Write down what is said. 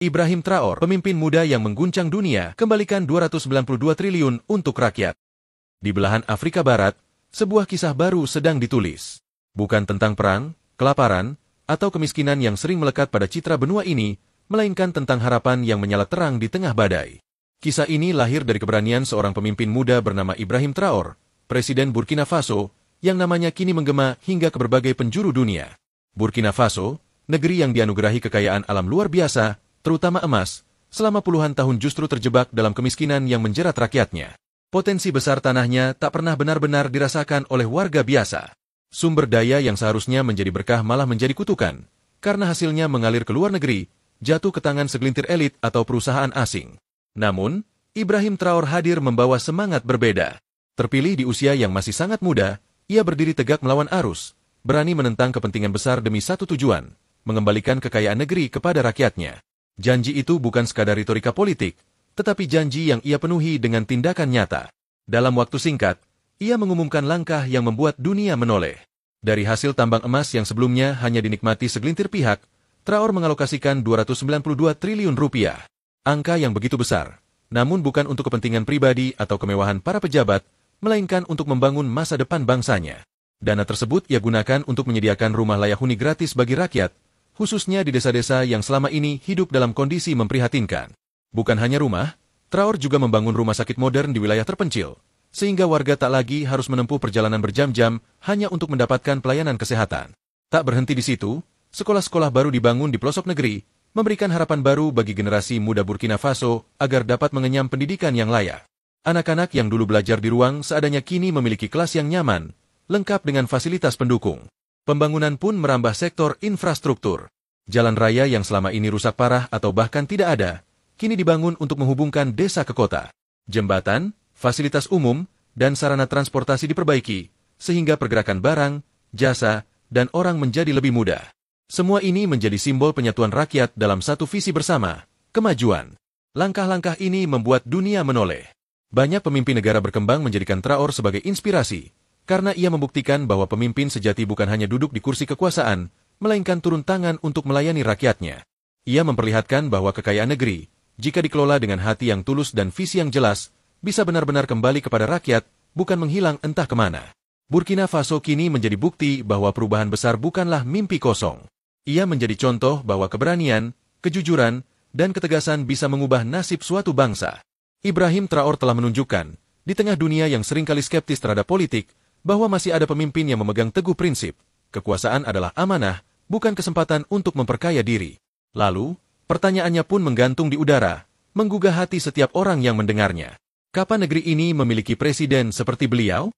Ibrahim Traor, pemimpin muda yang mengguncang dunia, kembalikan 292 triliun untuk rakyat. Di belahan Afrika Barat, sebuah kisah baru sedang ditulis. Bukan tentang perang, kelaparan, atau kemiskinan yang sering melekat pada citra benua ini, melainkan tentang harapan yang menyala terang di tengah badai. Kisah ini lahir dari keberanian seorang pemimpin muda bernama Ibrahim Traor, Presiden Burkina Faso, yang namanya kini menggema hingga ke berbagai penjuru dunia. Burkina Faso, negeri yang dianugerahi kekayaan alam luar biasa, terutama emas, selama puluhan tahun justru terjebak dalam kemiskinan yang menjerat rakyatnya. Potensi besar tanahnya tak pernah benar-benar dirasakan oleh warga biasa. Sumber daya yang seharusnya menjadi berkah malah menjadi kutukan, karena hasilnya mengalir ke luar negeri, jatuh ke tangan segelintir elit atau perusahaan asing. Namun, Ibrahim Traor hadir membawa semangat berbeda. Terpilih di usia yang masih sangat muda, ia berdiri tegak melawan arus, berani menentang kepentingan besar demi satu tujuan, mengembalikan kekayaan negeri kepada rakyatnya. Janji itu bukan sekadar retorika politik, tetapi janji yang ia penuhi dengan tindakan nyata. Dalam waktu singkat, ia mengumumkan langkah yang membuat dunia menoleh. Dari hasil tambang emas yang sebelumnya hanya dinikmati segelintir pihak, Traor mengalokasikan 292 triliun rupiah. Angka yang begitu besar, namun bukan untuk kepentingan pribadi atau kemewahan para pejabat, melainkan untuk membangun masa depan bangsanya. Dana tersebut ia gunakan untuk menyediakan rumah layak huni gratis bagi rakyat, khususnya di desa-desa yang selama ini hidup dalam kondisi memprihatinkan. Bukan hanya rumah, Traor juga membangun rumah sakit modern di wilayah terpencil, sehingga warga tak lagi harus menempuh perjalanan berjam-jam hanya untuk mendapatkan pelayanan kesehatan. Tak berhenti di situ, sekolah-sekolah baru dibangun di pelosok negeri, memberikan harapan baru bagi generasi muda Burkina Faso agar dapat mengenyam pendidikan yang layak. Anak-anak yang dulu belajar di ruang seadanya kini memiliki kelas yang nyaman, lengkap dengan fasilitas pendukung. Pembangunan pun merambah sektor infrastruktur. Jalan raya yang selama ini rusak parah atau bahkan tidak ada, kini dibangun untuk menghubungkan desa ke kota. Jembatan, fasilitas umum, dan sarana transportasi diperbaiki, sehingga pergerakan barang, jasa, dan orang menjadi lebih mudah. Semua ini menjadi simbol penyatuan rakyat dalam satu visi bersama, kemajuan. Langkah-langkah ini membuat dunia menoleh. Banyak pemimpin negara berkembang menjadikan Traor sebagai inspirasi, karena ia membuktikan bahwa pemimpin sejati bukan hanya duduk di kursi kekuasaan, melainkan turun tangan untuk melayani rakyatnya. Ia memperlihatkan bahwa kekayaan negeri, jika dikelola dengan hati yang tulus dan visi yang jelas, bisa benar-benar kembali kepada rakyat, bukan menghilang entah kemana. Burkina Faso kini menjadi bukti bahwa perubahan besar bukanlah mimpi kosong. Ia menjadi contoh bahwa keberanian, kejujuran, dan ketegasan bisa mengubah nasib suatu bangsa. Ibrahim Traor telah menunjukkan, di tengah dunia yang seringkali skeptis terhadap politik, bahwa masih ada pemimpin yang memegang teguh prinsip, kekuasaan adalah amanah, bukan kesempatan untuk memperkaya diri. Lalu, pertanyaannya pun menggantung di udara, menggugah hati setiap orang yang mendengarnya. Kapan negeri ini memiliki presiden seperti beliau?